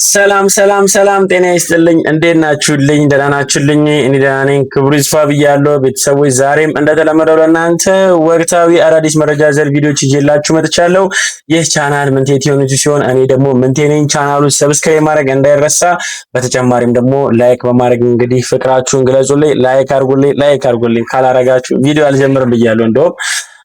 ሰላም ሰላም ሰላም፣ ጤና ይስጥልኝ። እንዴት ናችሁልኝ? ደህና ናችሁልኝ? እኔ ደህና ነኝ። ክብሩ ይስፋ ብያለሁ። ቤተሰቦች ዛሬም እንደተለመደው ለእናንተ ወቅታዊ አዳዲስ መረጃ ዘል ቪዲዮዎች ይዤላችሁ መጥቻለሁ። ይህ ቻናል ምንቴ ቲዩኒቲ ሲሆን እኔ ደግሞ ምንቴ ነኝ። ቻናሉ ሰብስክራይብ ማድረግ እንዳይረሳ። በተጨማሪም ደግሞ ላይክ በማድረግ እንግዲህ ፍቅራችሁን ግለጹልኝ። ላይክ አድርጉልኝ። ካላረጋችሁ ቪዲዮ አልጀምርም ብያለሁ እንደውም።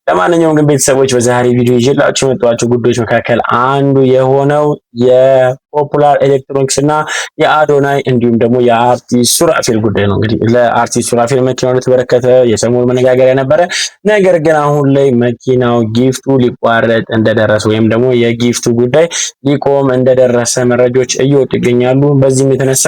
ለማንኛውም ግን ቤተሰቦች በዛሬ ቪዲዮ ይዤላችሁ የመጣኋቸው ጉዳዮች መካከል አንዱ የሆነው የፖፑላር ኤሌክትሮኒክስ እና የአዶናይ እንዲሁም ደግሞ የአርቲስት ሱራፌል ጉዳይ ነው። እንግዲህ ለአርቲስት ሱራፌል መኪናው እንደተበረከተ የሰሞኑ መነጋገሪያ ነበረ። ነገር ግን አሁን ላይ መኪናው ጊፍቱ ሊቋረጥ እንደደረሰ ወይም ደግሞ የጊፍቱ ጉዳይ ሊቆም እንደደረሰ መረጃዎች እየወጡ ይገኛሉ። በዚህም የተነሳ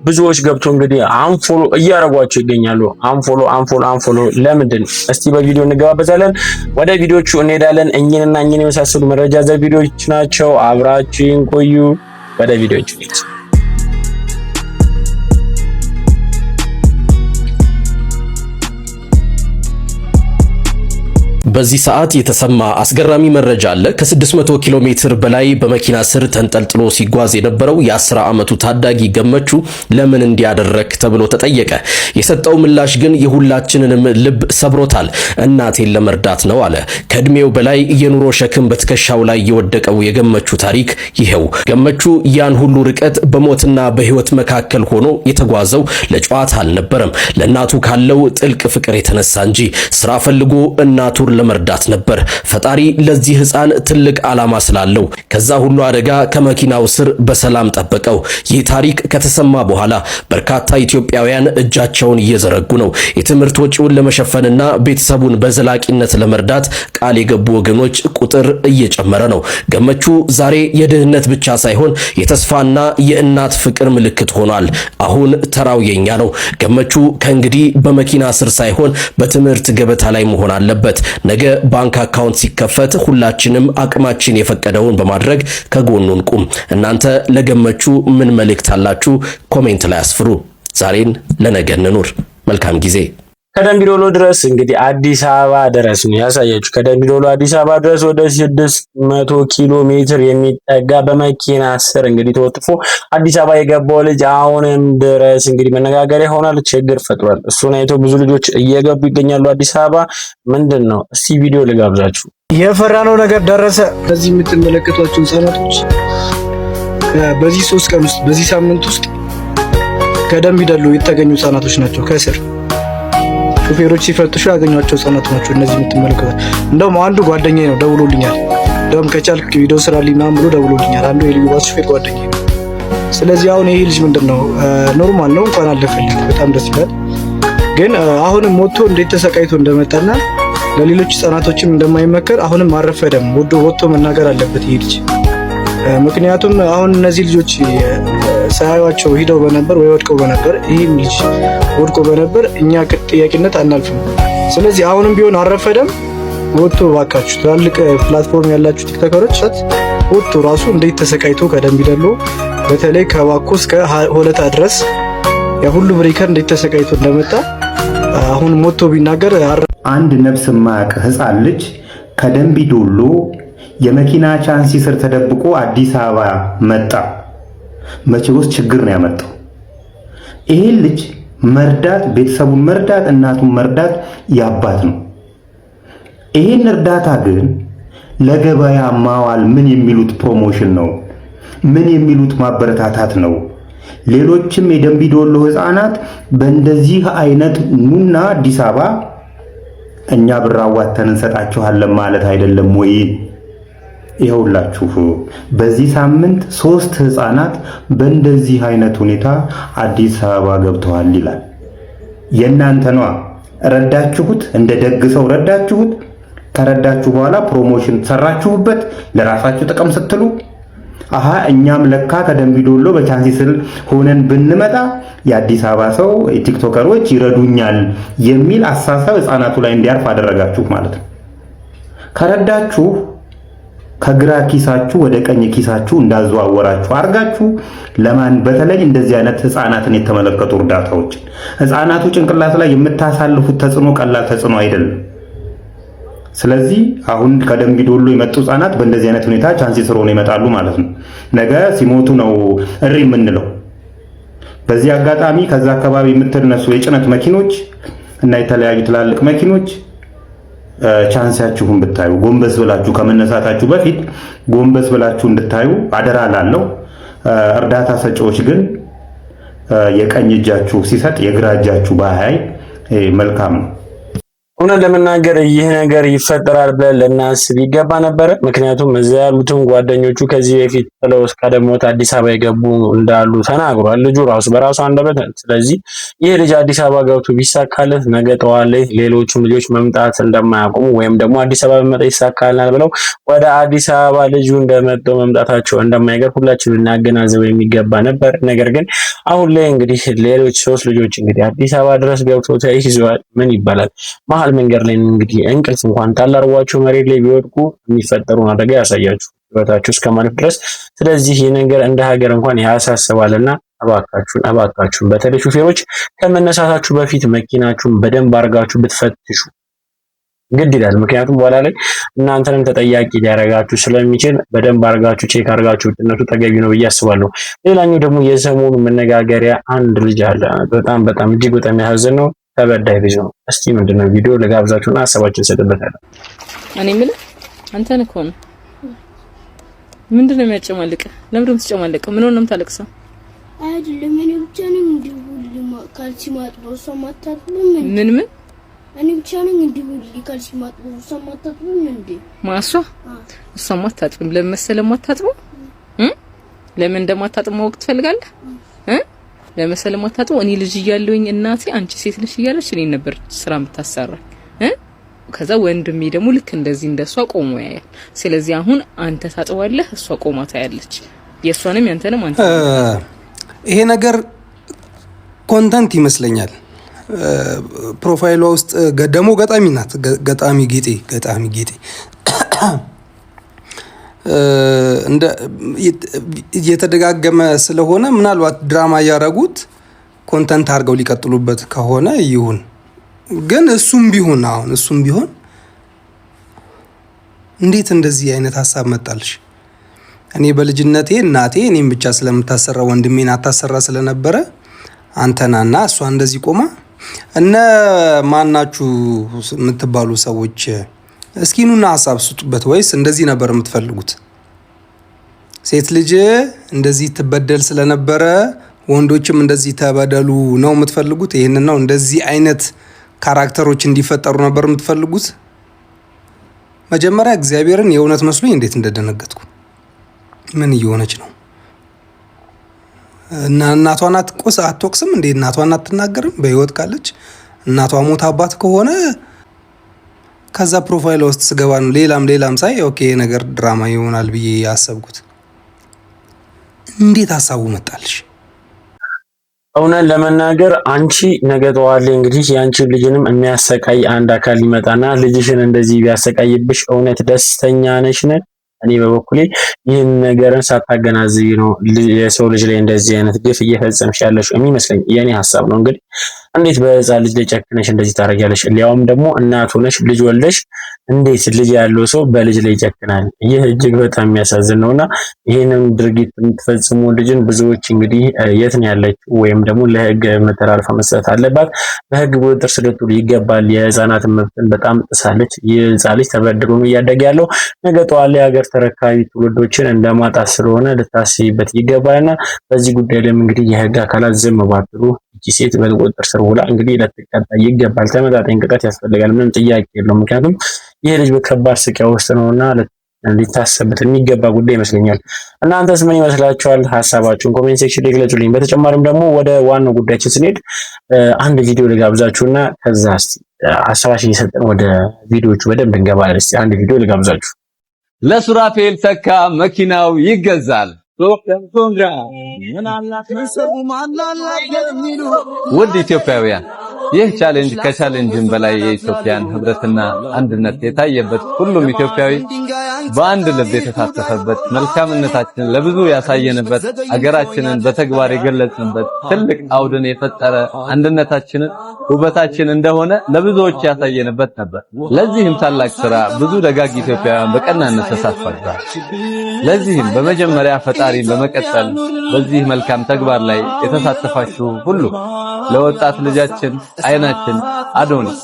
ብዙዎች ገብቶ እንግዲህ አንፎሎ እያረጓቸው ይገኛሉ። አንፎሎ ለምንድን? እስቲ በቪዲዮ እንገባበዛለን። ወደ ቪዲዮቹ እንሄዳለን። እኚህንና እኚህን የመሳሰሉ መረጃ ዘል ቪዲዮዎች ናቸው። አብራችሁን ቆዩ። ወደ ቪዲዮቹ እንሂድ። በዚህ ሰዓት የተሰማ አስገራሚ መረጃ አለ። ከ600 ኪሎ ሜትር በላይ በመኪና ስር ተንጠልጥሎ ሲጓዝ የነበረው የ10 ዓመቱ ታዳጊ ገመቹ ለምን እንዲያደረክ ተብሎ ተጠየቀ። የሰጠው ምላሽ ግን የሁላችንንም ልብ ሰብሮታል። እናቴን ለመርዳት ነው አለ። ከእድሜው በላይ የኑሮ ሸክም በትከሻው ላይ የወደቀው የገመቹ ታሪክ ይሄው። ገመቹ ያን ሁሉ ርቀት በሞትና በህይወት መካከል ሆኖ የተጓዘው ለጨዋታ አልነበረም። ለእናቱ ካለው ጥልቅ ፍቅር የተነሳ እንጂ ስራ ፈልጎ እናቱን ለመርዳት ነበር። ፈጣሪ ለዚህ ህፃን ትልቅ ዓላማ ስላለው ከዛ ሁሉ አደጋ ከመኪናው ስር በሰላም ጠበቀው። ይህ ታሪክ ከተሰማ በኋላ በርካታ ኢትዮጵያውያን እጃቸውን እየዘረጉ ነው። የትምህርት ወጪውን ለመሸፈንና ቤተሰቡን በዘላቂነት ለመርዳት ቃል የገቡ ወገኖች ቁጥር እየጨመረ ነው። ገመቹ ዛሬ የድህነት ብቻ ሳይሆን የተስፋና የእናት ፍቅር ምልክት ሆኗል። አሁን ተራው የኛ ነው። ገመቹ ከእንግዲህ በመኪና ስር ሳይሆን በትምህርት ገበታ ላይ መሆን አለበት። ነገ ባንክ አካውንት ሲከፈት ሁላችንም አቅማችን የፈቀደውን በማድረግ ከጎኑ እንቁም። እናንተ ለገመቹ ምን መልእክት አላችሁ? ኮሜንት ላይ አስፍሩ። ዛሬን ለነገ እንኑር። መልካም ጊዜ። ከደምቢዶሎ ድረስ እንግዲህ አዲስ አበባ ድረስ ነው ያሳያችሁ። ከደምቢዶሎ አዲስ አበባ ድረስ ወደ 600 ኪሎ ሜትር የሚጠጋ በመኪና ስር እንግዲህ ተወጥፎ አዲስ አበባ የገባው ልጅ አሁንም ድረስ እንግዲህ መነጋገሪያ ሆኗል። ችግር ፈጥሯል። እሱን አይቶ ብዙ ልጆች እየገቡ ይገኛሉ አዲስ አበባ። ምንድን ነው? እስቲ ቪዲዮ ልጋብዛችሁ። የፈራነው ነገር ደረሰ። ከዚህ የምትመለከቷቸው ህጻናቶች በዚህ 3 ቀን ውስጥ በዚህ ሳምንት ውስጥ ከደምቢዶሎ የተገኙ ህጻናቶች ናቸው። ከስር ሹፌሮች ሲፈትሹ ያገኟቸው ህጻናት ናቸው እነዚህ የምትመለከቱት። እንደውም አንዱ ጓደኛዬ ነው ደውሎልኛል። እንደውም ከቻልክ ቪዲዮ ስራልኝ ምናምን ብሎ ደውሎልኛል። አንዱ የልዩ ባስ ሹፌር ጓደኛዬ ነው። ስለዚህ አሁን ይሄ ልጅ ምንድነው ኖርማል ነው እንኳን አለፈልኝ፣ በጣም ደስ ይላል። ግን አሁንም ሞቶ እንዴት ተሰቃይቶ እንደመጣና ለሌሎች ህጻናቶችም እንደማይመከር አሁንም አረፈደም። ወጥቶ መናገር አለበት ይሄ ልጅ። ምክንያቱም አሁን እነዚህ ልጆች ሳያዩአቸው ሂደው በነበር ወይ ወድቀው በነበር፣ ይሄም ልጅ ወድቆ በነበር እኛ ጥያቄነት አናልፍም። ስለዚህ አሁንም ቢሆን አረፈደም። ወጥቶ ባካችሁ ትላልቅ ፕላትፎርም ያላችሁ ቲክቶከሮች ወጥቶ ራሱ እንዴት ተሰቃይቶ ከደምቢዶሎ በተለይ ከባኮ እስከ ሆለታ ድረስ ያ ሁሉ ብሬከር እንዴት ተሰቃይቶ እንደመጣ አሁን ሞቶ ቢናገር። አንድ ነፍስ ማያውቅ ህፃን ልጅ ከደምቢዶሎ የመኪና ቻንሲ ስር ተደብቆ አዲስ አበባ መጣ። መቼ ውስጥ ችግር ነው ያመጣው። ይሄን ልጅ መርዳት፣ ቤተሰቡን መርዳት፣ እናቱን መርዳት ያባት ነው። ይሄን እርዳታ ግን ለገበያ ማዋል ምን የሚሉት ፕሮሞሽን ነው? ምን የሚሉት ማበረታታት ነው? ሌሎችም የደምቢዶሎ ህፃናት በእንደዚህ አይነት ኑና አዲስ አበባ እኛ ብር አዋተን እንሰጣችኋለን ማለት አይደለም ወይ? ይኸውላችሁ በዚህ ሳምንት 3 ህፃናት በእንደዚህ አይነት ሁኔታ አዲስ አበባ ገብተዋል ይላል። የእናንተ ነው። ረዳችሁት፣ እንደ ደግ ሰው ረዳችሁት። ከረዳችሁ በኋላ ፕሮሞሽን ሰራችሁበት ለራሳችሁ ጥቅም ስትሉ። እኛም ለካ ከደምቢዶሎ በቻንሲ ስር ሆነን ብንመጣ የአዲስ አበባ ሰው ቲክቶከሮች ይረዱኛል የሚል አሳሰብ ህፃናቱ ላይ እንዲያርፍ አደረጋችሁ ማለት ነው። ከረዳችሁ ከግራ ኪሳችሁ ወደ ቀኝ ኪሳችሁ እንዳዘዋወራችሁ አርጋችሁ ለማን በተለይ እንደዚህ አይነት ህፃናትን የተመለከቱ እርዳታዎች ህፃናቱ ጭንቅላት ላይ የምታሳልፉት ተጽዕኖ ቀላል ተጽዕኖ አይደለም። ስለዚህ አሁን ከደምቢ ዶሎ የመጡ ህጻናት በእንደዚህ አይነት ሁኔታ ቻንስ ሆነው ይመጣሉ ማለት ነው። ነገ ሲሞቱ ነው እሪ የምንለው። በዚህ አጋጣሚ ከዛ አካባቢ የምትነሱ የጭነት መኪኖች እና የተለያዩ ትላልቅ መኪኖች ቻንሳችሁን ብታዩ ጎንበስ ብላችሁ ከመነሳታችሁ በፊት ጎንበስ ብላችሁ እንድታዩ አደራ ላለው። እርዳታ ሰጪዎች ግን የቀኝ እጃችሁ ሲሰጥ የግራ እጃችሁ ባያይ መልካም ነው። እውነት ለመናገር ይህ ነገር ይፈጠራል ብለን ልናስብ ይገባ ነበረ። ምክንያቱም እዚያ ያሉትን ጓደኞቹ ከዚህ በፊት ጥለው እስከደሞት አዲስ አበባ የገቡ እንዳሉ ተናግሯል፣ ልጁ ራሱ በራሱ አንደበት። ስለዚህ ይህ ልጅ አዲስ አበባ ገብቶ ቢሳካለት ነገ ጠዋት ላይ ሌሎቹም ልጆች መምጣት እንደማያቆሙ ወይም ደግሞ አዲስ አበባ በመጣ ይሳካልናል ብለው ወደ አዲስ አበባ ልጁ እንደመጣው መምጣታቸው እንደማይቀር ሁላችንም ልናገናዘበው የሚገባ ነበር። ነገር ግን አሁን ላይ እንግዲህ ሌሎች 3 ልጆች እንግዲህ አዲስ አበባ ድረስ ገብቶ ተይዘዋል። ምን ይባላል? መሀል መንገድ ላይ እንግዲህ እንቅልፍ እንኳን ታላርዋቸው መሬት ላይ ቢወድቁ የሚፈጠሩን አደጋ ያሳያችሁ ህይወታችሁ እስከማለፍ ድረስ። ስለዚህ ይህ ነገር እንደ ሀገር እንኳን ያሳስባልና እባካችሁን በተለይ ሹፌሮች ከመነሳታችሁ በፊት መኪናችሁን በደንብ አድርጋችሁ ብትፈትሹ ግድ ይላል። ምክንያቱም በኋላ ላይ እናንተንም ተጠያቂ ሊያደርጋችሁ ስለሚችል በደንብ አድርጋችሁ ቼክ አድርጋችሁ ብትነሱ ተገቢ ነው ብዬ አስባለሁ። ሌላኛው ደግሞ የሰሞኑ መነጋገሪያ አንድ ልጅ አለ። በጣም እጅግ በጣም ያሳዝን ነው። ተበዳይ ልጅ ነው። እስቲ ምንድነው ቪዲዮ ለጋብዛችሁና ሐሳባችን እንሰጥበታለን። እኔ የምልህ አንተን እኮ ነው። ምንድነው የሚያጨማልቅ? ለምን ትጨማለቅ? ምን ሆነም ታለቅሰው? አይደለም እኔ ብቻ ነኝ እንዲሁልማ ካልሲ ማጥበው ሰማታጥብም ምን እኔ ብቻ ነኝ እንዲሁል ካልሲ ማጥበው ሰማታጥብም እንዴ? ማሷ ሰማታጥብም ለምን መሰለህ ማታጥበው? ለምን እንደማታጥበው ማወቅ ትፈልጋለህ? ለመሰለ ማታጥበው እኔ ልጅ እያለሁኝ እናቴ አንቺ ሴት ነሽ እያለች እኔ ነበር ስራ የምታሰራ ከዛ ወንድሜ ደግሞ ልክ እንደዚህ እንደሷ ቆሞ ያያል። ስለዚህ አሁን አንተ ታጥዋለህ፣ እሷ ቆማ ታያለች። የሷንም ያንተንም አንተ ይሄ ነገር ኮንተንት ይመስለኛል። ፕሮፋይሏ ውስጥ ደግሞ ገጣሚ ናት። ገጣሚ ጌጤ እንደ እየተደጋገመ ስለሆነ ምናልባት ድራማ ያያረጉት ኮንተንት አድርገው ሊቀጥሉበት ከሆነ ይሁን። ግን እሱም ቢሆን እንዴት እንደዚህ አይነት ሀሳብ መጣልሽ? እኔ በልጅነቴ እናቴ እኔም ብቻ ስለምታሰራ ወንድሜን አታሰራ ስለነበረ አንተናና እሷ እንደዚህ ቆማ እነ ማናችሁ የምትባሉ ሰዎች እስኪኑና ሀሳብ ስጡበት። ወይስ እንደዚህ ነበር የምትፈልጉት? ሴት ልጅ እንደዚህ ትበደል ስለነበረ ወንዶችም እንደዚህ ተበደሉ ነው የምትፈልጉት? ይሄንን ነው እንደዚህ አይነት ካራክተሮች እንዲፈጠሩ ነበር የምትፈልጉት? መጀመሪያ እግዚአብሔርን የእውነት መስሎኝ እንዴት እንደደነገጥኩ። ምን እየሆነች ነው? እና እናቷን አትወቅስም እንዴ? እናቷን አትናገርም? በህይወት ካለች እናቷ ሞት አባት ከሆነ ከዛ ፕሮፋይል ውስጥ ስገባ ነው ሌላም ሳይ ኦኬ ነገር ድራማ ይሆናል ብዬ ያሰብኩት። እንዴት ሀሳቡ መጣልሽ? እውነት ለመናገር አንቺ ነገ ጠዋት ላይ እንግዲህ ያንቺ ልጅንም የሚያሰቃይ አንድ አካል ይመጣና ልጅሽን እንደዚህ ቢያሰቃይብሽ እውነት ደስተኛ ነሽ? እኔ በበኩሌ ይህን ነገርን ሳታገናዝቢ ነው የሰው ልጅ ላይ እንደዚህ አይነት ግፍ እየፈጸምሽ ያለሽ የሚመስለኝ። የኔ ሀሳብ ነው። እንግዲህ እንዴት በህፃን ልጅ ላይ ጨክነሽ እንደዚህ ታደርጊያለሽ? ሊያውም ደግሞ እናት ሆነሽ ልጅ ወልደሽ እንዴት ልጅ ያለው ሰው በልጅ ላይ ይጨክናል? ይህ እጅግ በጣም የሚያሳዝን ነውና ይህንን ድርጊት የምትፈጽሙ ልጅን ብዙዎች እንግዲህ የት ነው ያለችው ወይም ደግሞ ለህግ መተላለፍ መስጠት አለባት። በህግ ቁጥጥር ስር ልትውል ይገባል። የህፃናትን መብትን በጣም ጥሳለች። ይህ ህፃን ልጅ ተበድሎ ነው እያደገ ያለው። ነገ ጠዋት ላይ ሀገር ተረካቢ ትውልዶችን እንደማጣት ስለሆነ ልታስቢበት ይገባልና በዚህ ጉዳይ ላይ እንግዲህ የህግ አካላት ዝም ባትሉ እቺ ሴት በቁጥጥር ስር ውላ እንግዲህ ልትቀጣ ይገባል። ተመጣጣኝ ቅጣት ያስፈልጋል። ምንም ጥያቄ የለውም። ምክንያቱም ይሄ ልጅ በከባድ ስቃይ ውስጥ ነውና ሊታሰብበት የሚገባ ጉዳይ ይመስለኛል። እናንተስ ምን ይመስላችኋል? ሀሳባችሁን ኮሜንት ሴክሽን ላይ ግለጹልኝ። በተጨማሪም ደግሞ ወደ ዋናው ጉዳያችን ስንሄድ አንድ ቪዲዮ ልጋብዛችሁና ከዛ እስቲ ሀሳባችን እየሰጠን ወደ ቪዲዮቹ በደንብ እንገባለን። እስቲ አንድ ቪዲዮ ልጋብዛችሁ። ለሱራፌል ተካ መኪናው ይገዛል። ውድ ኢትዮጵያውያን ይህ ቻሌንጅ ከቻሌንጅም በላይ የኢትዮጵያን ህብረትና አንድነት የታየበት ሁሉም ኢትዮጵያዊ በአንድ ልብ የተሳተፈበት መልካምነታችንን ለብዙ ያሳየንበት ሀገራችንን በተግባር የገለጽንበት ትልቅ አውድን የፈጠረ አንድነታችንን ውበታችን እንደሆነ ለብዙዎች ያሳየንበት ነበር። ለዚህም ታላቅ ስራ ብዙ ደጋግ ኢትዮጵያውያን በቀናነት ተሳትፈዋል። ለዚህም በመጀመሪያ ፈጣሪን በመቀጠል በዚህ መልካም ተግባር ላይ የተሳተፋችሁ ሁሉ ለወጣት ልጃችን አይናችን አዶኒስ፣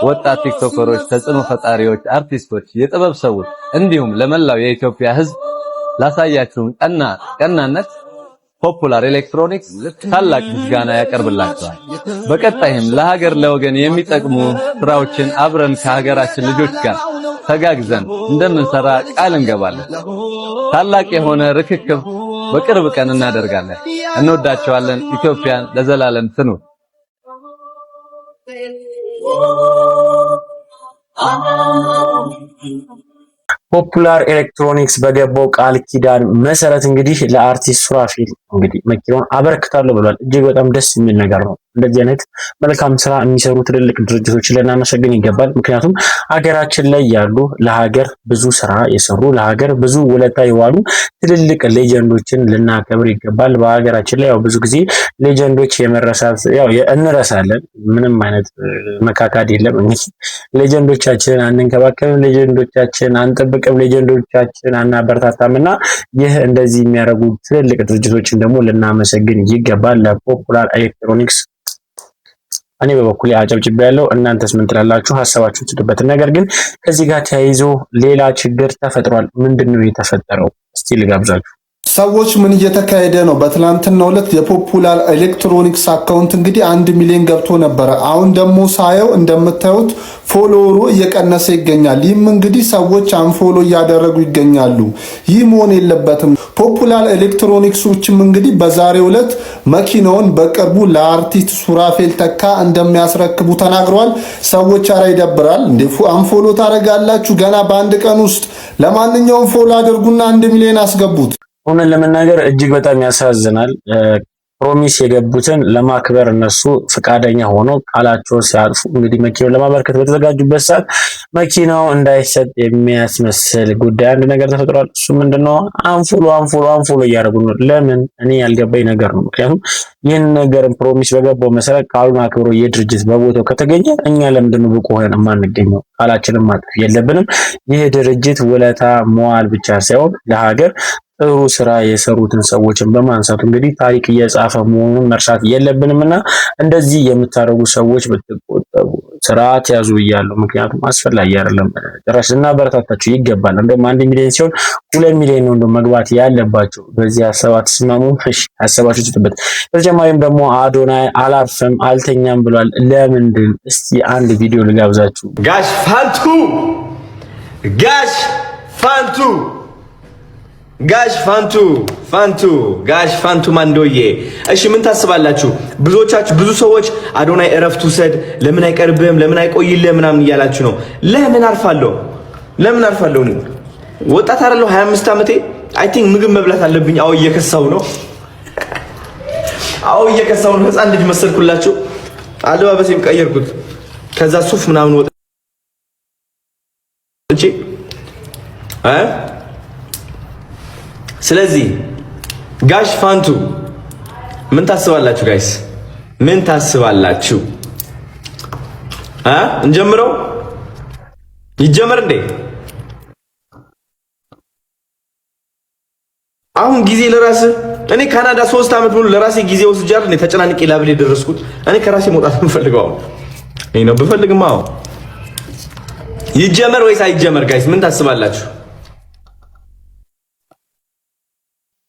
ወጣት ቲክቶከሮች፣ ተጽዕኖ ፈጣሪዎች፣ አርቲስቶች፣ የጥበብ ሰዎች እንዲሁም ለመላው የኢትዮጵያ ሕዝብ ላሳያችሁን ቀናነት ፖፑላር ኤሌክትሮኒክስ ታላቅ ምስጋና ያቀርብላችኋል። በቀጣይም ለሀገር ለወገን የሚጠቅሙ ስራዎችን አብረን ከሀገራችን ልጆች ጋር ተጋግዘን እንደምንሰራ ቃል እንገባለን። ታላቅ የሆነ ርክክብ በቅርብ ቀን እናደርጋለን። እንወዳቸዋለን። ኢትዮጵያን ለዘላለም ትኑር። ፖፑላር ኤሌክትሮኒክስ በገባው ቃል ኪዳን መሰረት እንግዲህ ለአርቲስት ሱራፌል እንግዲህ መኪናውን አበረክታለሁ ብሏል። እጅግ በጣም ደስ የሚል ነገር ነው። እንደዚህ አይነት መልካም ስራ የሚሰሩ ትልልቅ ድርጅቶችን ልናመሰግን ይገባል። ምክንያቱም ሀገራችን ላይ ያሉ ለሀገር ብዙ ስራ የሰሩ ለሀገር ብዙ ውለታ የዋሉ ትልልቅ ሌጀንዶችን ልናከብር ይገባል። በሀገራችን ላይ ያው ብዙ ጊዜ ሌጀንዶች የመረሳት ያው እንረሳለን። ምንም አይነት መካካድ የለም። ሌጀንዶቻችንን አንንከባከብም፣ ሌጀንዶቻችን አንጠብቅም፣ ሌጀንዶቻችን አናበረታታም እና ይህ እንደዚህ የሚያደርጉ ትልልቅ ድርጅቶችን ደግሞ ልናመሰግን ይገባል። ለፖፑላር ኤሌክትሮኒክስ እኔ በበኩሌ አጨብጭቤያለሁ። እናንተስ ምን ትላላችሁ? ሀሳባችሁን ስጡበት። ነገር ግን ከዚህ ጋር ተያይዞ ሌላ ችግር ተፈጥሯል። ምንድነው የተፈጠረው? እስቲ ልጋብዛችሁ። ሰዎች ምን እየተካሄደ ነው? በትላንትናው ዕለት የፖፑላር ኤሌክትሮኒክስ አካውንት እንግዲህ 1 ሚሊዮን ገብቶ ነበረ። አሁን ደግሞ ሳየው እንደምታዩት ፎሎወሩ እየቀነሰ ይገኛል። ይህም እንግዲህ ሰዎች አንፎሎ እያደረጉ ይገኛሉ። ይህ መሆን የለበትም። ፖፑላር ኤሌክትሮኒክሶችም እንግዲህ በዛሬው ዕለት መኪናውን በቅርቡ ለአርቲስት ሱራፌል ተካ እንደሚያስረክቡ ተናግረዋል። ሰዎች አረ ይደብራል እንዴ! አንፎሎ ታደርጋላችሁ ገና በአንድ ቀን ውስጥ። ለማንኛውም ፎሎ አድርጉና 1 ሚሊዮን አስገቡት። እውነት ለመናገር እጅግ በጣም ያሳዝናል። ፕሮሚስ የገቡትን ለማክበር እነሱ ፈቃደኛ ሆነው ቃላቸውን ሲያጥፉ እንግዲህ መኪናውን ለማበርከት በተዘጋጁበት ሰዓት መኪናው እንዳይሰጥ የሚያስመስል ጉዳይ አንድ ነገር ተፈጥሯል። እሱ ምንድነው? አንፎሎ እያደረጉ ነው። ለምን? እኔ ያልገባኝ ነገር ነው። ምክንያቱም ይህን ነገር ፕሮሚስ በገባው መሰረት ቃሉን አክብሮ የድርጅት በቦታው ከተገኘ እኛ ለምንድነው ብቁ ሆነን የማንገኘው? ቃላችንን ማጠፍ የለብንም። ይህ ድርጅት ውለታ መዋል ብቻ ሳይሆን ለሀገር ጥሩ ስራ የሰሩትን ሰዎችን በማንሳቱ እንግዲህ ታሪክ እየጻፈ መሆኑን መርሳት የለብንምና እንደዚህ የምታደርጉ ሰዎች ብትቆጠቡ፣ ስርዓት ያዙ እያሉ ምክንያቱም አስፈላጊ አይደለም። ጭራሽ ልናበረታታችሁ ይገባል። እንደውም 1 ሚሊዮን ሲሆን 2 ሚሊዮን ነው እንደውም መግባት ያለባቸው። በዚህ ሀሳብ አትስማሙም? እሺ ሀሳባችሁ ትጥበት። በተጨማሪም ደግሞ አዶናይ አላርፍም አልተኛም ብሏል። ለምንድን? እስቲ አንድ ቪዲዮ ልጋብዛችሁ። ጋሽ ፋንቱ ማንዶዬ፣ እሺ ምን ታስባላችሁ? ብዙ ሰዎች አዶናይ እረፍት ውሰድ፣ ለምን አይቀርብም፣ ለምን አይቆይልህ ምናምን እያላችሁ ነው። ለምን አርፋለሁ? ወጣት አይደለሁ? 25 ዓመቴ። አይ ቲንክ ምግብ መብላት አለብኝ። አዎ እየከሳው ነው። ህፃን ልጅ መሰልኩላችሁ። አለባበሴም ቀየርኩት። ከዛ ሱፍ ምናምን ወጥቼ ስለዚህ ጋሽ ፋንቱ ምን ታስባላችሁ? ጋይስ ምን ታስባላችሁ? እንጀምረው? ይጀመር እንዴ? አሁን ጊዜ ለራስ እኔ ካናዳ 3 ዓመት ሙሉ ለራሴ ጊዜ ወስጃለሁ። እኔ ተጨናንቄ ላብሌ ደረስኩት። እኔ ከራሴ መውጣት የምፈልገው እኔ ነው። ብፈልግማ ይጀመር ወይስ አይጀመር? ጋይስ ምን ታስባላችሁ?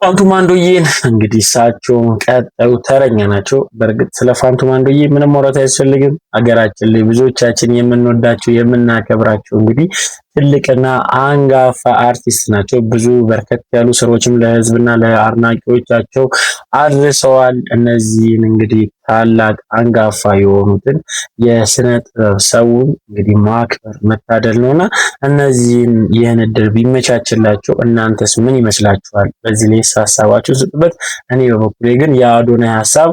ፋንቱ ማንዶዬን እንግዲህ እሳቸው ቀጣዩ ተረኛ ናቸው። በእርግጥ ስለ ፋንቱ ማንዶዬ ምንም ማውራት አያስፈልግም። ሀገራችን ላይ ብዙዎቻችን የምንወዳቸው የምናከብራቸው እንግዲህ ትልቅና አንጋፋ አርቲስት ናቸው። ብዙ በርከት ያሉ ስራዎችም ለህዝብና ለአድናቂዎቻቸው አድርሰዋል። እነዚህን እንግዲህ ታላቅ አንጋፋ የሆኑትን የስነ ጥበብ ሰውን እንግዲህ ማክበር መታደል ነውና እነዚህን ይህን እድል ቢመቻችላቸው እናንተስ ምን ይመስላችኋል? በዚህ ላይ ሀሳባችሁን ስጡበት። እኔ በበኩሌ ግን የአዶናይ ሀሳብ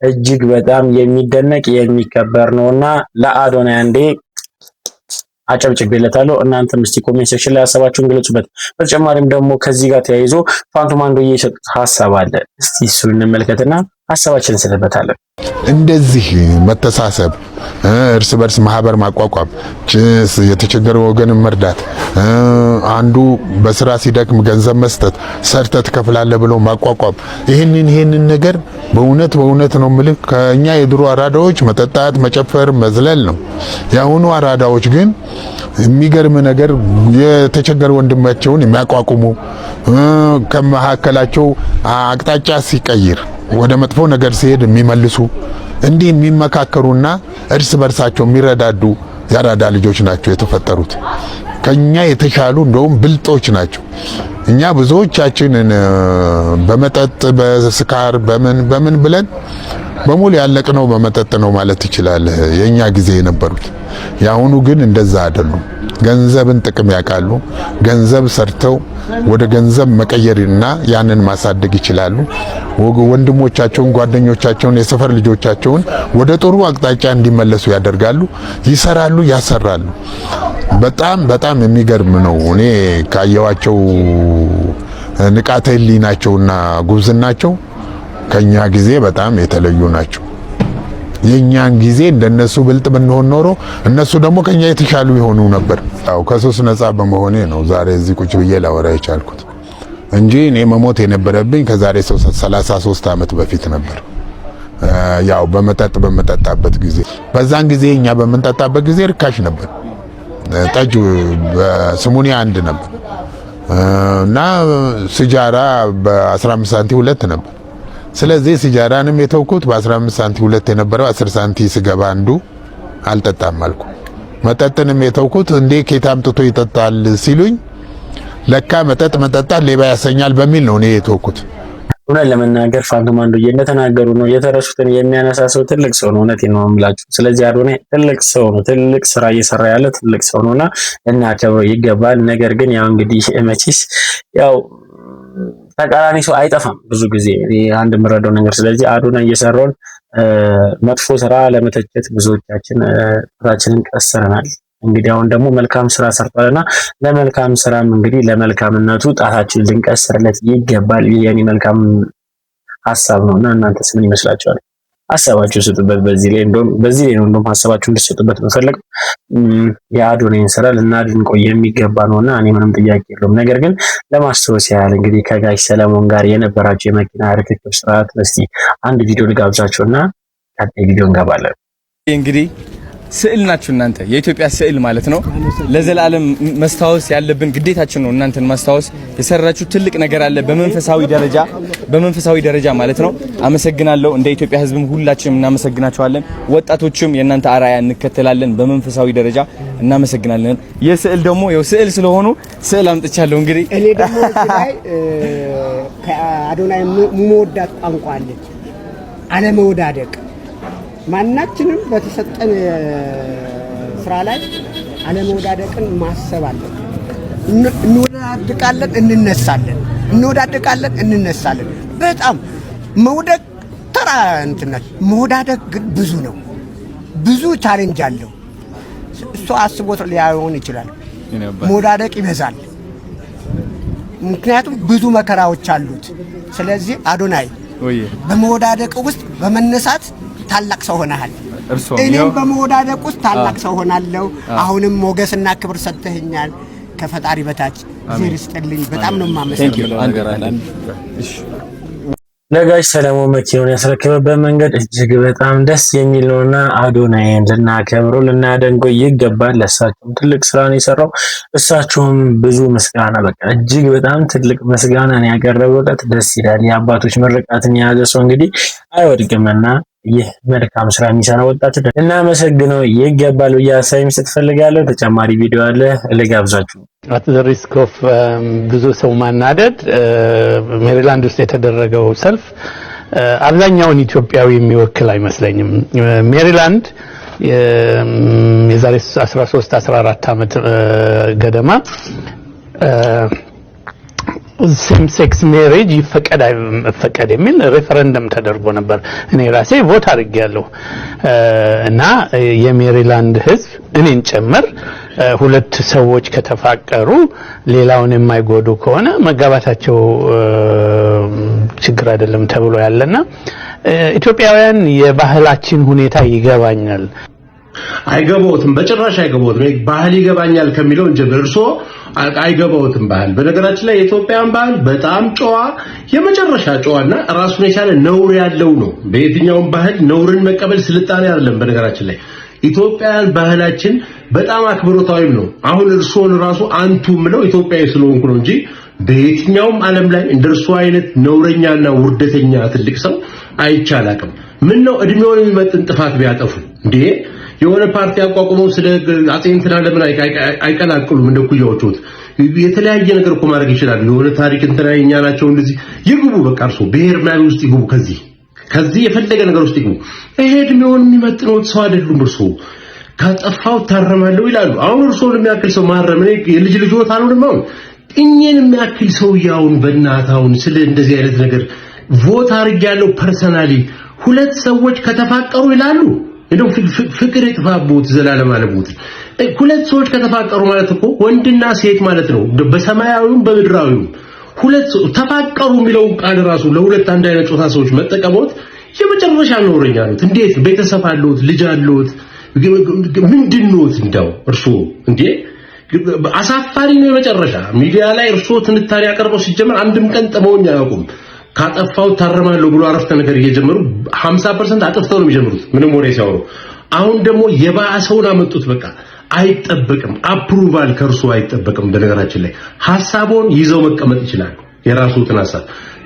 እጅግ በጣም የሚደነቅ የሚከበር ነውና ለአዶናይ አጨብጭቤለታለሁ። እናንተም እስቲ ኮሜንት ሴክሽን ላይ ሀሳባችሁን ግለጹበት። በተጨማሪም ደግሞ ከዚህ ጋር ተያይዞ ፋንቶም አንዶዬ የሰጡት ሀሳብ አለ። እስቲ እሱን እንመልከትና ሀሳባችንን እንሰጥበታለን። እንደዚህ መተሳሰብ፣ እርስ በርስ ማህበር ማቋቋም፣ የተቸገረ ወገን መርዳት፣ አንዱ በስራ ሲደክም ገንዘብ መስጠት፣ ሰርተ ትከፍላለህ ብሎ ማቋቋም፣ ይሄንን ነገር በእውነት ነው የምልህ ከኛ የድሮ አራዳዎች መጠጣት፣ መጨፈር፣ መዝለል ነው። የአሁኑ አራዳዎች ግን የሚገርም ነገር የተቸገረ ወንድማቸውን የሚያቋቁሙ ከመካከላቸው አቅጣጫ ሲቀይር ወደ መጥፎ ነገር ሲሄድ የሚመልሱ እንዲህ የሚመካከሩና እርስ በርሳቸው የሚረዳዱ ያራዳ ልጆች ናቸው የተፈጠሩት። ከኛ የተሻሉ እንደውም ብልጦች ናቸው። እኛ ብዙዎቻችንን በመጠጥ በስካር በምን ብለን በሙሉ ያለቅነው በመጠጥ ነው ማለት ትችላለህ። የኛ ጊዜ የነበሩት ያሁኑ ግን እንደዛ አይደሉም። ገንዘብን ጥቅም ያውቃሉ። ገንዘብ ሰርተው ወደ ገንዘብ መቀየርና ያንን ማሳደግ ይችላሉ። ወንድሞቻቸውን፣ ጓደኞቻቸውን፣ የሰፈር ልጆቻቸውን ወደ ጥሩ አቅጣጫ እንዲመለሱ ያደርጋሉ፣ ይሰራሉ፣ ያሰራሉ። በጣም የሚገርም ነው። እኔ ካየዋቸው ንቃተ ህሊናቸውና ጉብዝናቸው ከኛ ጊዜ በጣም የተለዩ ናቸው። የኛን ጊዜ እንደነሱ ብልጥ ብንሆን ኖሮ እነሱ ደግሞ ከኛ የተሻሉ ይሆኑ ነበር። ያው ከሱስ ነፃ በመሆኔ ነው ዛሬ እዚህ ቁጭ ብዬ ላወራ የቻልኩት እንጂ እኔ መሞት የነበረብኝ ከዛሬ 33 ዓመት በፊት ነበር። ያው በመጠጣበት ጊዜ በዛን ጊዜ እኛ በመንጠጣበት ጊዜ ርካሽ ነበር። ጠጅ በስሙኒ አንድ ነበር እና ሲጃራ በ15 ሳንቲ ሁለት ነበር። ስለዚህ ሲጃራንም የተውኩት በ15 ሳንቲ ሁለት የነበረው 10 ሳንቲ ስገባ አንዱ አልጠጣም አልኩ። መጠጥንም የተውኩት እንዴ ኬት አምጥቶ ይጠጣል ሲሉኝ ለካ መጠጣት ሌባ ያሰኛል በሚል ነው እኔ የተውኩት። እውነት ለመናገር ፋንቶም አንዶዬ እንደተናገሩ ነው የተረሱትን የሚያነሳ ሰው ትልቅ ሰው ነው። እውነቴን ነው የምላችሁ። ስለዚህ አዶናይ ትልቅ ሰው ነው፣ ትልቅ ስራ እየሰራ ያለ ትልቅ ሰው ነውና ልናከብረው ይገባል። ነገር ግን ያው እንግዲህ መቼስ ያው ተቃራኒ ሰው አይጠፋም ብዙ ጊዜ አንድ የምረዳው ነገር። ስለዚህ አዶናይ እየሰራውን መጥፎ ስራ ለመተቸት ብዙዎቻችን ራሳችንን ቀስረናል። እንግዲህ አሁን ደግሞ መልካም ስራ ሰርቷልና ለመልካም ስራም እንግዲህ ለመልካምነቱ ጣታችን ልንቀስርለት ይገባል። የኔ መልካም ሀሳብ ነውና እናንተስ ምን ይመስላችኋል? ሀሳባችሁ ስጡበት። በዚህ ላይ እንደውም ሀሳባችሁ እንድትሰጡበት መፈለግ የአዶናይን ስራ ልናድንቆ የሚገባ ነውና እኔ ምንም ጥያቄ የለውም። ነገር ግን ለማስታወስ ያህል እንግዲህ ከጋሽ ሰለሞን ጋር የነበራቸው የመኪና ርክክብ ስርዓት እስቲ አንድ ቪዲዮ ልጋብዛችሁና ቀጣይ ቪዲዮ እንገባለን። እንግዲህ ስዕል ናችሁ እናንተ፣ የኢትዮጵያ ስዕል ማለት ነው። ለዘላለም መስታወስ ያለብን ግዴታችን ነው እናንተን ማስታወስ። የሰራችሁ ትልቅ ነገር አለ በመንፈሳዊ ደረጃ ማለት ነው። አመሰግናለሁ። እንደ ኢትዮጵያ ሕዝብም ሁላችንም እናመሰግናችኋለን። ወጣቶችም የእናንተ አራያ እንከተላለን። በመንፈሳዊ ደረጃ እናመሰግናለን። የስዕል ደግሞ ያው ስዕል ስለሆኑ ስዕል አምጥቻለሁ። እንግዲህ እኔ ደግሞ እዚህ ላይ ከአዶናይ የምወዳት ቋንቋ አለች፣ አለመወዳደቅ። ማናችንም በተሰጠን ስራ ላይ አለመወዳደቅን ማሰብ አለን። እንወዳደቃለን፣ እንነሳለን። በጣም መውደቅ ተራ እንትነት፣ መወዳደቅ ግን ብዙ ነው። ብዙ ቻሌንጅ አለው። እሱ አስቦት ሊሆን ይችላል። መወዳደቅ ይበዛል፣ ምክንያቱም ብዙ መከራዎች አሉት። ስለዚህ አዶናይ በመወዳደቅ ውስጥ በመነሳት ታላቅ ሰው ሆነሃል። እኔም በመወዳደቅ ውስጥ ታላቅ ሰው ሆናለሁ። አሁንም ሞገስና ክብር ሰጥተኸኛል። ከፈጣሪ በታች እግዚአብሔር ይስጥልኝ። በጣም ነው የማመሰግነው። ለጋሽ ሰለሞን መኪናውን ያስረከበበት መንገድ እጅግ በጣም ደስ የሚል ነውና አዶናይን ልናከብረው ልናደንቀው ይገባል። ለእሳቸውም ትልቅ ስራ ነው የሰራው። እሳቸውም ብዙ ምስጋና በቃ እጅግ በጣም ትልቅ ምስጋናን ያቀረበለት ደስ ይላል። የአባቶች ምርቃትን የያዘ ሰው እንግዲህ አይወድቅምና ይህ መልካም ስራ የሚሰራ ወጣት እናመሰግነው ይገባል ብዬ ሀሳቤን ስትፈልጋለሁ። ተጨማሪ ቪዲዮ አለ ልጋብዛችሁ። አት ዘ ሪስክ ኦፍ ብዙ ሰው ማናደድ ሜሪላንድ ውስጥ የተደረገው ሰልፍ አብዛኛውን ኢትዮጵያዊ የሚወክል አይመስለኝም። ሜሪላንድ የዛሬ 13-14 ዓመት ገደማ ሴም ሴክስ ሜሬጅ ይፈቀድ የሚል ሬፈረንደም ተደርጎ ነበር። እኔ ራሴ ቮት አድርጌያለሁ እና የሜሪላንድ ህዝብ እኔን ጨምር ሁለት ሰዎች ከተፋቀሩ ሌላውን የማይጎዱ ከሆነ መጋባታቸው ችግር አይደለም ተብሎ ያለና ኢትዮጵያውያን የባህላችን ሁኔታ ይገባኛል። አይገባውትም፣ በጭራሽ አይገባውትም። ባህል ይገባኛል ከሚለው እንጀምር። እርሶ አይገባውትም ባህል። በነገራችን ላይ የኢትዮጵያን ባህል በጣም ጨዋ፣ የመጨረሻ ጨዋና ራሱን የቻለ ነውር ያለው ነው። በየትኛውም ባህል ነውርን መቀበል ስልጣኔ አይደለም። በነገራችን ላይ ኢትዮጵያን ባህላችን በጣም አክብሮታዊም ነው። አሁን እርሶን ራሱ አንቱ ምለው ኢትዮጵያዊ ስለሆንኩ ነው እንጂ በየትኛውም ዓለም ላይ እንደርሱ አይነት ነውረኛና ውርደተኛ ትልቅ ሰው አይቻላቅም። ምን ነው እድሜውን የሚመጥን ጥፋት ቢያጠፉ እንዴ? የሆነ ፓርቲ አቋቁመው ስለ አጼ እንትና ለምን አይቀላቅሉም? እንደ ኩያዎቹ የተለያየ ነገር እኮ ማድረግ ይችላሉ። የሆነ ታሪክ እንትና የኛ ናቸው እንደዚህ ይግቡ። በቃ እርሶ ብሔር ምናምን ውስጥ ይግቡ። ከዚህ የፈለገ ነገር ውስጥ ይግቡ። ይሄ እድሜውን የሚመጥነው ሰው አይደሉም። እርሶ ካጠፋው ታረማለሁ ይላሉ። አሁን እርሶን የሚያክል ሰው ማረም እኔ የልጅ ልጆት አልሆንም። አሁን እኛን የሚያክል ሰው ያውን በእናታውን ስለ እንደዚህ አይነት ነገር ቮት አድርጌያለሁ ፐርሰናሊ። ሁለት ሰዎች ከተፋቀሩ ይላሉ። እንደው ፍቅር ይጥፋቦት ዘላለም አለቦት። ሁለት ሰዎች ከተፋቀሩ ማለት እኮ ወንድና ሴት ማለት ነው። በሰማያዊውም በምድራዊውም ሁለት ተፋቀሩ የሚለው ቃል ራሱ ለሁለት አንድ አይነት ጾታ ሰዎች መጠቀሞት የመጨረሻ ነውረኛ ነው። እንዴት ቤተሰብ አለዎት? ልጅ አለዎት? ምንድነውት? እንደው እርሱ እንዴ አሳፋሪ ነው የመጨረሻ። ሚዲያ ላይ እርሱ ትንታኔ ያቀርበው ሲጀመር አንድም ቀን ጥመውኝ አያውቁም። ካጠፋው ታረማለሁ ብሎ አረፍተ ነገር እየጀመሩ 50% አጥፍተው ነው የሚጀምሩት ምንም ወሬ ሲያወሩ። አሁን ደግሞ የባሰውን አመጡት። በቃ አይጠበቅም፣ አፕሩቫል ከርሱ አይጠበቅም። በነገራችን ላይ ሐሳቡን ይዘው መቀመጥ ይችላል፣ የራሱትን ሐሳብ።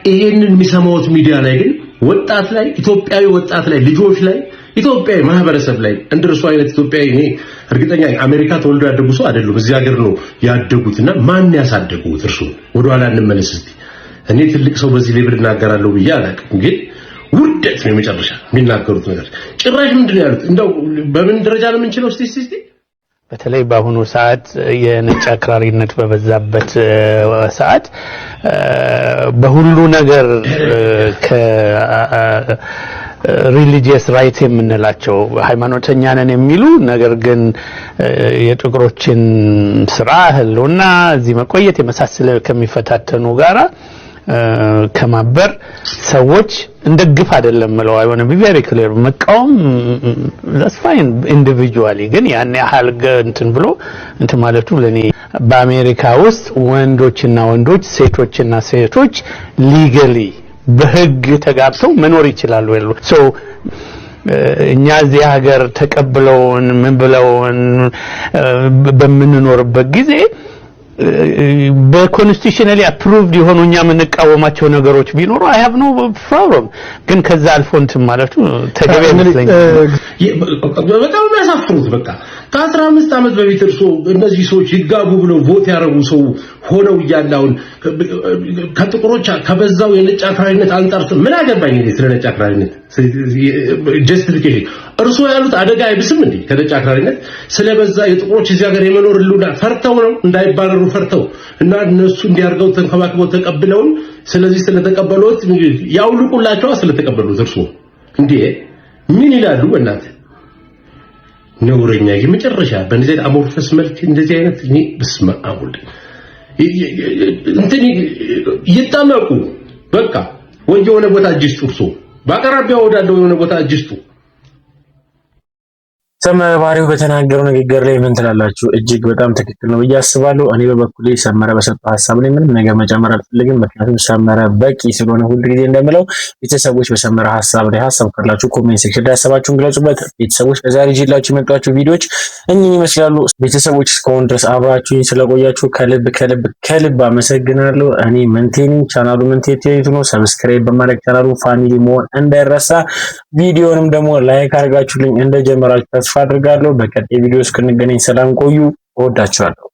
ይሄንን የሚሰማውት ሚዲያ ላይ ግን ወጣት ላይ ኢትዮጵያዊ ወጣት ላይ ልጆች ላይ ኢትዮጵያዊ ማህበረሰብ ላይ እንደርሱ አይነት ኢትዮጵያዊ እኔ እርግጠኛ አሜሪካ ተወልዶ ያደጉ ሰው አይደሉም፣ እዚህ ሀገር ነው ያደጉትና ማን ያሳደጉት? እርሱ ወደኋላ እንመለስ እስቲ። እኔ ትልቅ ሰው በዚህ ሌብል እናገራለሁ ብዬ አላውቅም፣ ግን ውርደት ነው የመጨረሻ የሚናገሩት ነገር። ጭራሽ ምንድን ነው ያሉት? እንደው በምን ደረጃ ነው የምንችለው? እስቲ በተለይ በአሁኑ ሰዓት የነጭ አክራሪነት በበዛበት ሰዓት በሁሉ ነገር ሪሊጂየስ ራይት የምንላቸው ሃይማኖተኛ ነን የሚሉ ነገር ግን የጥቁሮችን ስራ ህልውና እዚህ መቆየት የመሳሰለ ከሚፈታተኑ ጋራ ከማበር ሰዎች እንደግፍ አይደለም ማለት I want to be very clear መቃወም that's fine individually ግን ያን ያህል እንትን ብሎ እንትን ማለቱ ለኔ በአሜሪካ ውስጥ ወንዶችና ወንዶች ሴቶችና ሴቶች ሊጋሊ በህግ ተጋብተው መኖር ይችላሉ ያሉ ሶ እኛ እዚህ ሀገር ተቀብለውን ምን ብለውን በምንኖርበት ጊዜ በኮንስቲቱሽናሊ አፕሩቭድ የሆኑኛ የምንቃወማቸው ነገሮች ቢኖሩ I have no problem ግን ከዛ አልፎ እንትን ማለቱ ተገቢ አይመስለኝም። በጣም የሚያሳፍሩት በቃ ከ15 ዓመት በፊት እርሶ እነዚህ ሰዎች ይጋቡ ብለው ቮት ያረጉ ሰው ሆነው እያላውን ከጥቁሮች ከበዛው የነጭ አክራሪነት አንጣር ምን አገባኝ እኔ ስለ ነጭ አክራሪነት ጀስቲፊኬሽን እርሶ ያሉት አደጋ አይብስም እንዴ? ከነጭ አክራሪነት ስለበዛ የጥቁሮች እዚህ ሀገር የመኖር ሉና ፈርተው ነው እንዳይባረሩ ፈርተው እና እነሱ እንዲያርገው ተንከባክበው ተቀብለው ስለዚህ ስለተቀበሉት ያውልቁላቸው ስለተቀበሉት እርሶ እንዴ ምን ይላሉ? እናት ነውረኛ የመጨረሻ በእንደዚህ አሞርፈስ መልክ እንደዚህ አይነት እኔ በስመ አብ ወልድ እንትን ይጣመቁ በቃ ወይ የሆነ ቦታ እጅስጡ እርሶ በአቅራቢያው ወዳለው የሆነ ቦታ እጅስጡ። ሰመረ በተናገረው ንግግር ላይ ምን ትላላችሁ? እጅግ በጣም ትክክል ነው ብዬ አስባለሁ። እኔ በበኩሌ ሰመረ በሰጠው ሐሳብ ላይ ምንም ነገር መጨመር አልፈልግም። ምክንያቱም ሰመረ በቂ ስለሆነ ሁሉ ጊዜ እንደምለው ቤተሰቦች በሰመረ ሐሳብ ላይ ሐሳብ ካላችሁ ኮሜንት ሴክሽን ላይ ሐሳባችሁን ግለጹበት። ቤተሰቦች ለዛሬ ይዤላችሁ የመጣችሁ ቪዲዮዎች እኚህን ይመስላሉ። ቤተሰቦች እስካሁን ድረስ አብራችሁኝ ስለቆያችሁ ከልብ ከልብ ከልብ አመሰግናለሁ። እኔ መንቴኒ ቻናሉ መንቴቲ ነው። ሰብስክራይብ በማድረግ ቻናሉ ፋሚሊ መሆን እንዳይረሳ። ቪዲዮንም ደግሞ ላይክ አድርጋችሁልኝ እንደጀመራችሁ ተስፋ አድርጋለሁ። በቀጣይ ቪዲዮ እስክንገናኝ ሰላም ቆዩ። እወዳችኋለሁ።